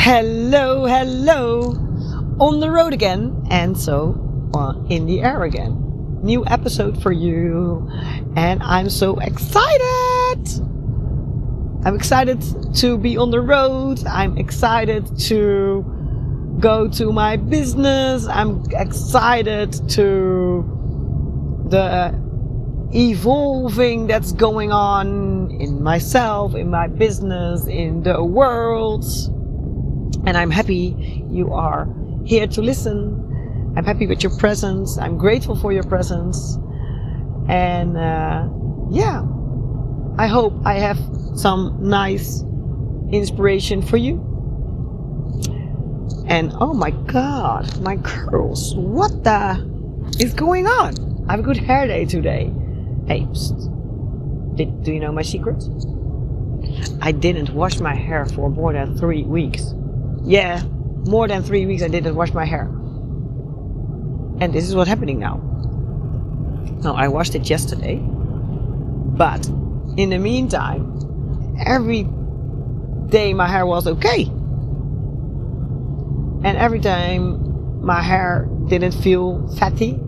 Hello, hello. On the road again, and so in the air again. New episode for you, and I'm so excited. I'm excited to be on the road. I'm excited to go to my business. I'm excited to the evolving that's going on in myself, in my business, in the world. And I'm happy you are here to listen. I'm happy with your presence. I'm grateful for your presence. And I hope I have some nice inspiration for you. And oh my God, my curls. What the is going on? I have a good hair day today. Hey, psst. Do you know my secret? I didn't wash my hair for more than 3 weeks. Yeah, more than 3 weeks I didn't wash my hair. And this is what's happening now. Now, I washed it yesterday. But in the meantime, every day my hair was okay. And every time my hair didn't feel fatty.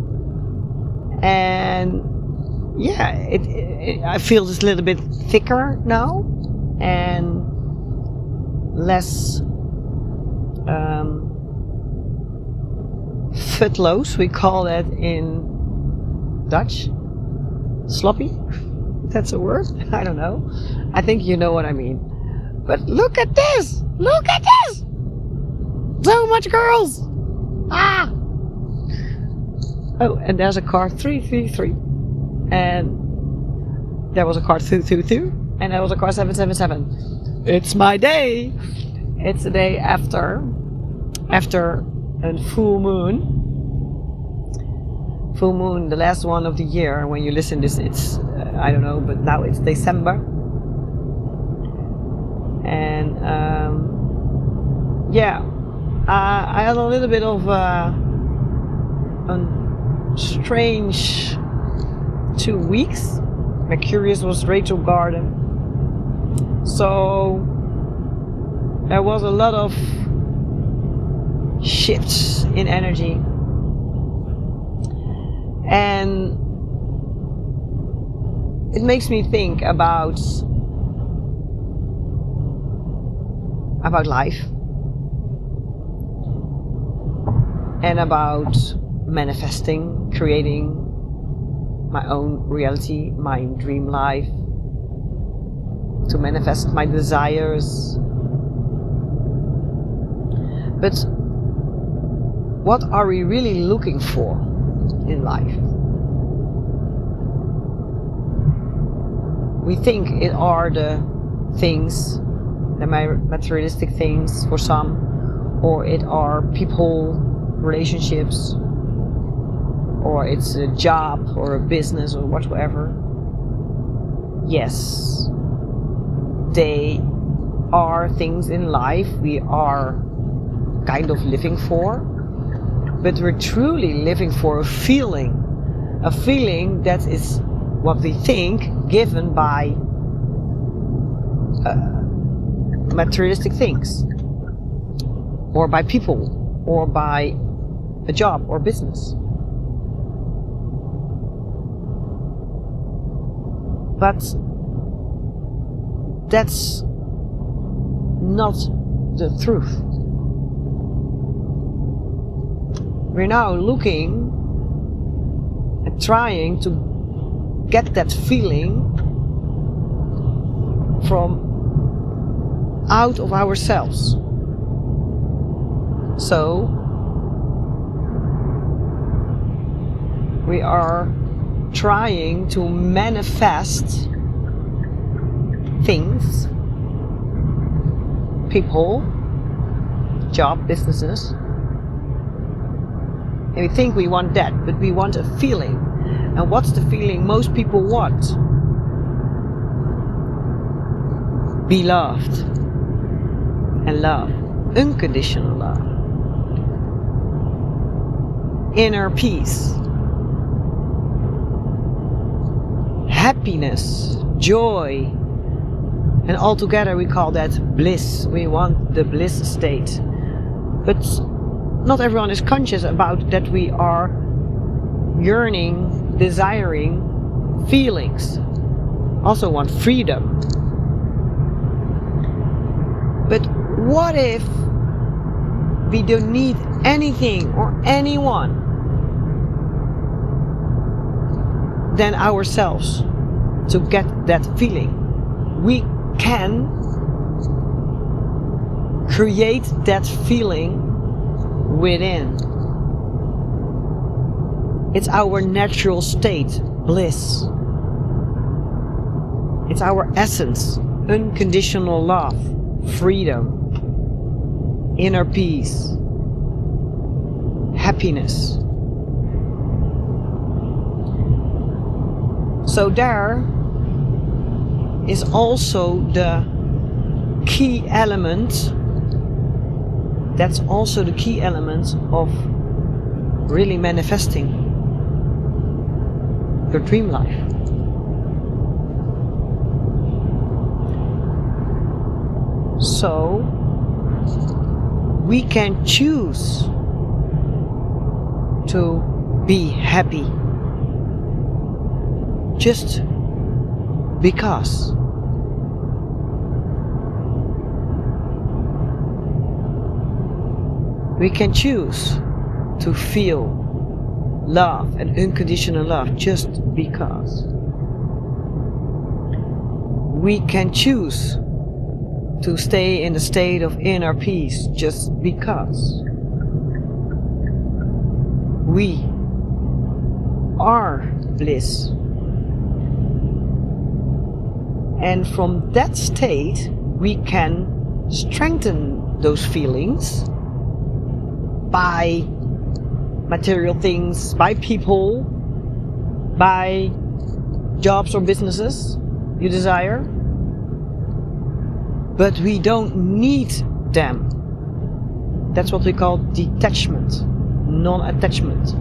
And yeah, I feel it's a little bit thicker now. And less footloose, we call that in Dutch. Sloppy? That's a word? I don't know. I think you know what I mean. But look at this! Look at this! So much girls! Ah! Oh, and there's a car 333. And there was a car 222. And there was a car 777. It's my day! It's the day after a full moon. Full moon, the last one of the year. When you listen to this, it's I don't know, but now it's December. And I had a little bit of a strange 2 weeks. Mercurius was retrograde, so there was a lot of shifts in energy. And it makes me think about life and about manifesting, creating my own reality, my dream life, to manifest my desires. But what are we really looking for in life? We think it are the things, the materialistic things for some, or it are people, relationships, or it's a job or a business or whatever. Yes, they are things in life we are kind of living for, but we're truly living for a feeling that is what we think given by materialistic things, or by people, or by a job or business. But that's not the truth. We're now looking and trying to get that feeling from out of ourselves. So we are trying to manifest things, people, job, businesses. And we think we want that, but we want a feeling. And what's the feeling most people want? Be loved. And love. Unconditional love. Inner peace. Happiness. Joy. And altogether we call that bliss. We want the bliss state. But not everyone is conscious about that we are yearning, desiring feelings. Also want freedom. But what if we don't need anything or anyone than ourselves to get that feeling? We can create that feeling within. It's our natural state, bliss. It's our essence, unconditional love, freedom, inner peace, happiness. So there is also the key element. That's also the key element of really manifesting your dream life. So we can choose to be happy just because. We can choose to feel love and unconditional love just because. We can choose to stay in the state of inner peace just because. We are bliss. And from that state, we can strengthen those feelings by material things, by people, by jobs or businesses you desire. But we don't need them. That's what we call detachment, non-attachment.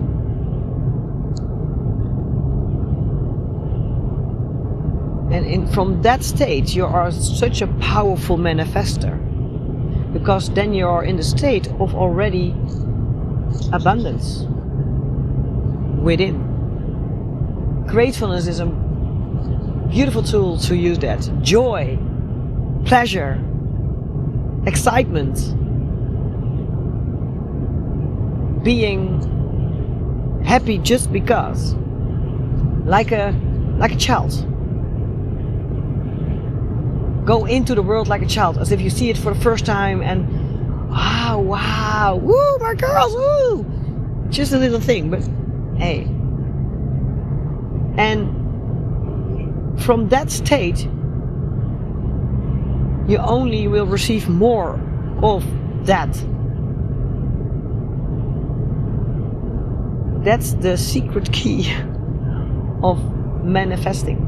And from that state, you are such a powerful manifester, because then you are in the state of already abundance within. Gratefulness is a beautiful tool to use that. Joy, pleasure, excitement, being happy just because, like a child. Go into the world like a child, as if you see it for the first time, and wow, woo, my girls, woo! Just a little thing, but hey. And from that state, you only will receive more of that. That's the secret key of manifesting.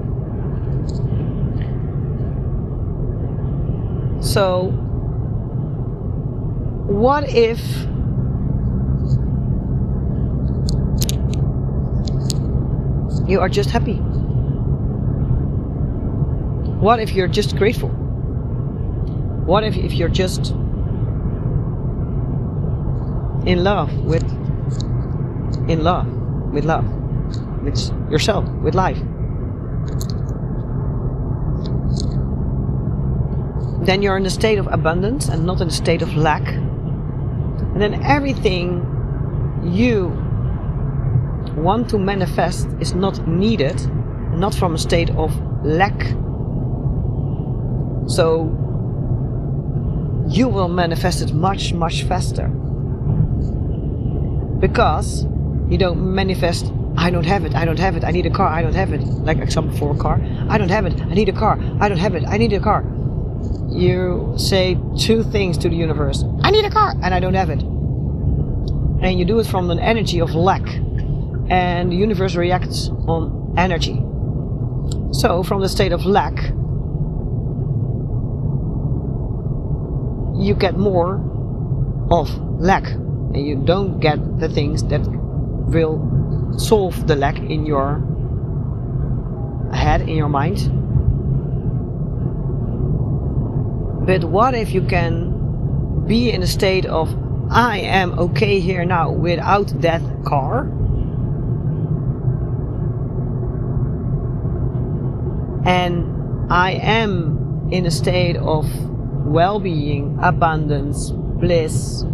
So, what if you are just happy? What if you're just grateful? What if you're just in love with yourself, with life? Then you're in a state of abundance and not in a state of lack. And then everything you want to manifest is not needed, not from a state of lack. So you will manifest it much, much faster. Because you don't manifest, I don't have it, I need a car, I don't have it. Like example for a car. I don't have it, I need a car, I don't have it, I need a car. You say two things to the universe. I need a car and I don't have it. And you do it from an energy of lack. And the universe reacts on energy. So from the state of lack, you get more of lack. And you don't get the things that will solve the lack in your head, in your mind. But what if you can be in a state of, I am okay here now without that car, and I am in a state of well-being, abundance, bliss,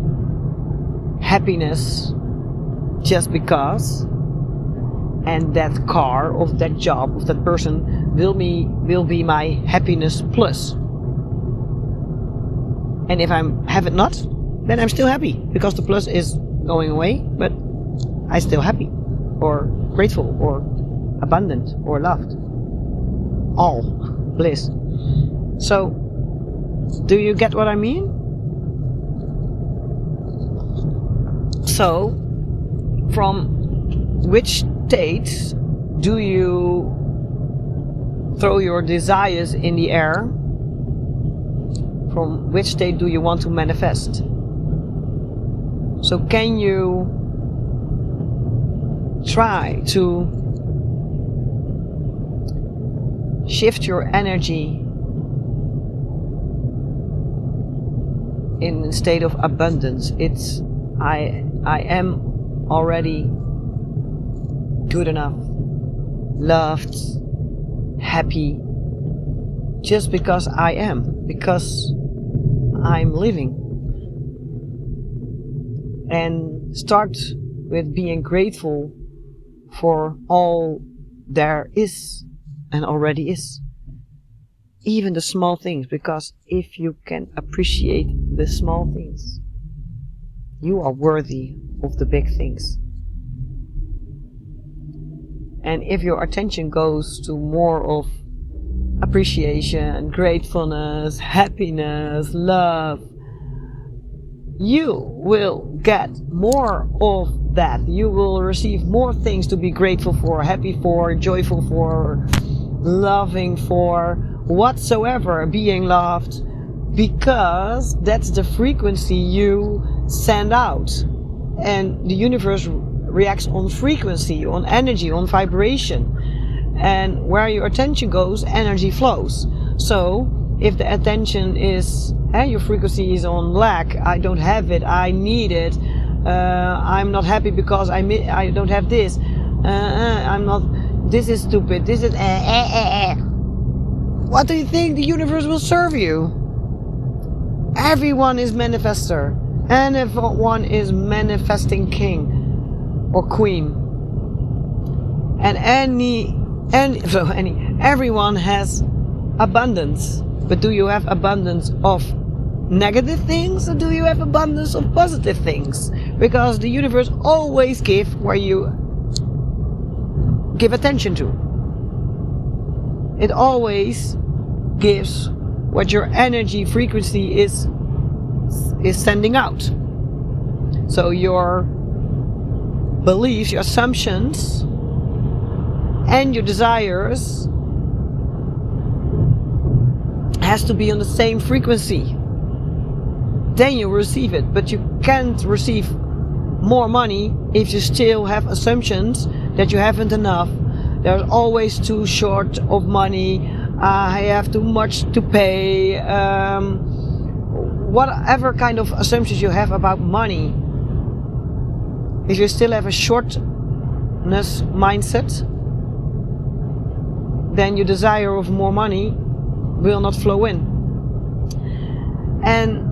happiness, just because, and that car, of that job, of that person will be my happiness plus. And if I have it not, then I'm still happy, because the plus is going away, but I'm still happy, or grateful, or abundant, or loved. All bliss. So, do you get what I mean? So, from which state do you throw your desires in the air? From which state do you want to manifest? So can you try to shift your energy in a state of abundance? It's I am already good enough, loved, happy, just because I am, because I'm living. And start with being grateful for all there is and already is. Even the small things, because if you can appreciate the small things, you are worthy of the big things. And if your attention goes to more of appreciation, gratefulness, happiness, love, you will get more of that. You will receive more things to be grateful for, happy for, joyful for, loving for, whatsoever, being loved, because that's the frequency you send out. And the universe reacts on frequency, on energy, on vibration. And where your attention goes, energy flows. So if the attention is, your frequency is on lack, I don't have it, I need it, I'm not happy because I don't have this, I'm not, this is stupid, this is what do you think the universe will serve you? Everyone is manifester, and everyone is manifesting king or queen, and everyone has abundance. But do you have abundance of negative things, or do you have abundance of positive things? Because the universe always gives where you give attention to. It always gives what your energy frequency is sending out. So your beliefs, your assumptions, and your desires has to be on the same frequency. Then you receive it. But you can't receive more money if you still have assumptions that you haven't enough. There's always too short of money. I have too much to pay. Whatever kind of assumptions you have about money, if you still have a shortness mindset, then your desire of more money will not flow in. And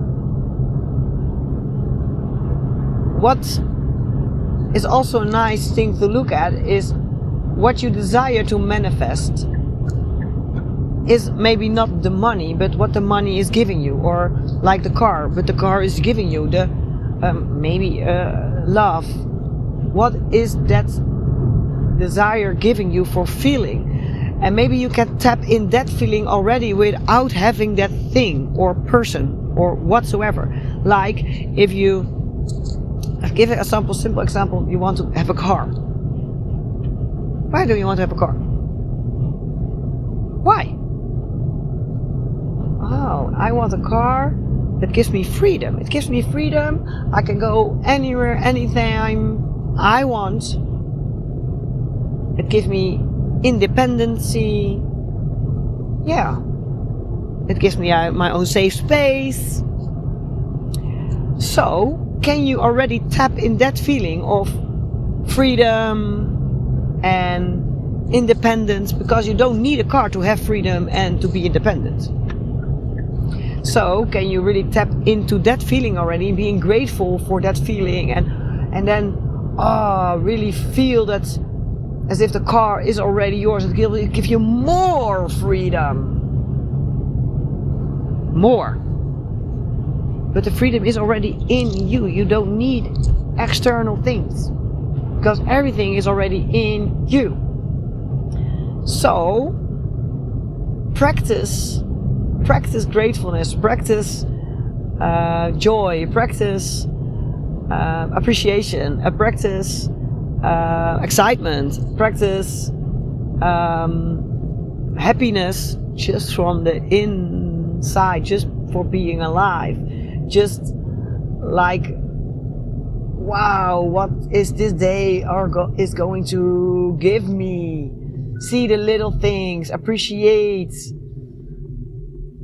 what is also a nice thing to look at is what you desire to manifest is maybe not the money, but what the money is giving you, or like the car, but the car is giving you the love. What is that desire giving you for feeling? And maybe you can tap in that feeling already without having that thing or person or whatsoever. Like if you give a simple example, you want to have a car. Why do you want to have a car? Why? Oh, I want a car that gives me freedom. It gives me freedom. I can go anywhere, anytime I want. It gives me independency. Yeah. It gives me my own safe space. So, can you already tap in that feeling of freedom and independence? Because you don't need a car to have freedom and to be independent. So, can you really tap into that feeling already, being grateful for that feeling, and then really feel that as if the car is already yours? It will give you more freedom. More. But the freedom is already in you. You don't need external things, because everything is already in you. So practice gratefulness, practice joy, practice appreciation, practice excitement, practice happiness just from the inside, just for being alive. Just like, wow, what is this day is going to give me? See the little things, appreciate,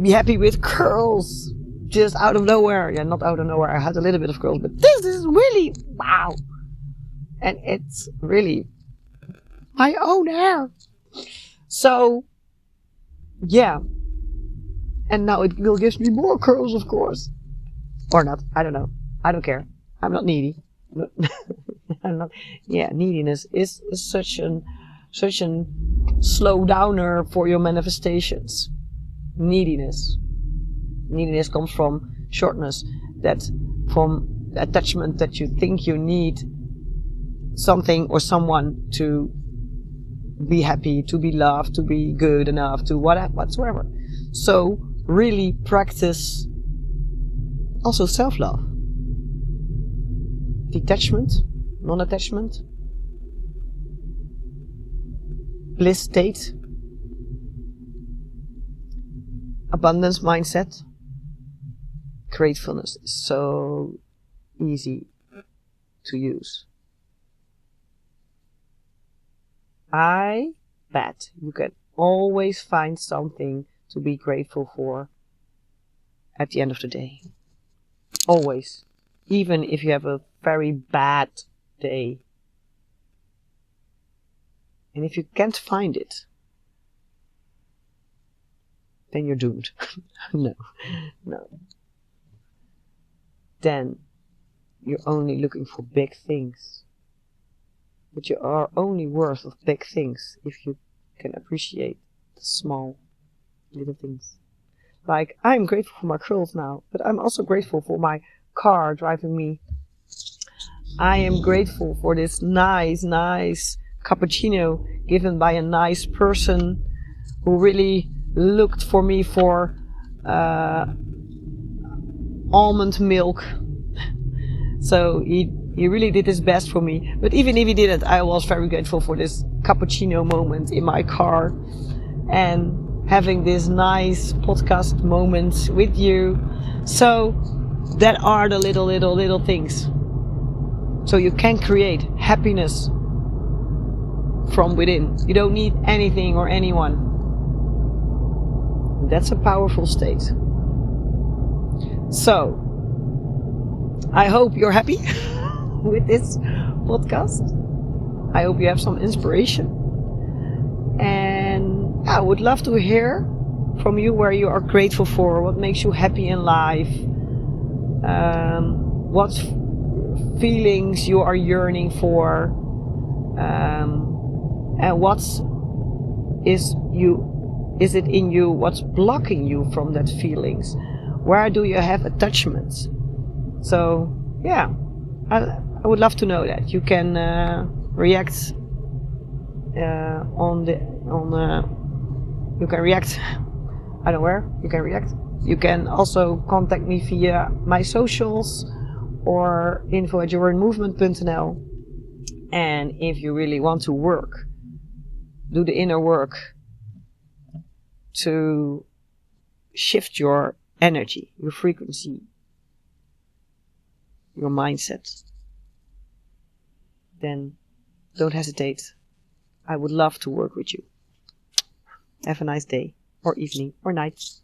be happy with curls just out of nowhere. Yeah, not out of nowhere, I had a little bit of curls, but this is really wow. And it's really my own hair. So, yeah. And now it will give me more curls, of course. Or not, I don't know. I don't care. I'm not needy. I'm not. Yeah, neediness is such an slow downer for your manifestations. Neediness comes from shortness, that from attachment, that you think you need something or someone to be happy, to be loved, to be good enough, to whatsoever. So really practice also self-love. Detachment, non-attachment, bliss state, abundance mindset. Gratefulness is so easy to use. I bet you can always find something to be grateful for at the end of the day. Always. Even if you have a very bad day. And if you can't find it, then you're doomed. No. Then you're only looking for big things. But you are only worth of big things if you can appreciate the small little things. Like, I'm grateful for my curls now, but I'm also grateful for my car driving me. I am grateful for this nice cappuccino given by a nice person who really looked for me for almond milk. So he really did his best for me. But even if he didn't, I was very grateful for this cappuccino moment in my car and having this nice podcast moment with you. So that are the little things. So you can create happiness from within. You don't need anything or anyone. That's a powerful state. So I hope you're happy with this podcast. I hope you have some inspiration. And I would love to hear from you where you are grateful for, what makes you happy in life, what feelings you are yearning for, and is it in you, what's blocking you from that feelings? Where do you have attachments? So yeah, I would love to know that. You can react you can react. I don't know where you can react. You can also contact me via my socials or info@yorinmovement.nl. And if you really want to do the inner work to shift your energy, your frequency, your mindset, then don't hesitate. I would love to work with you. Have a nice day, or evening, or night.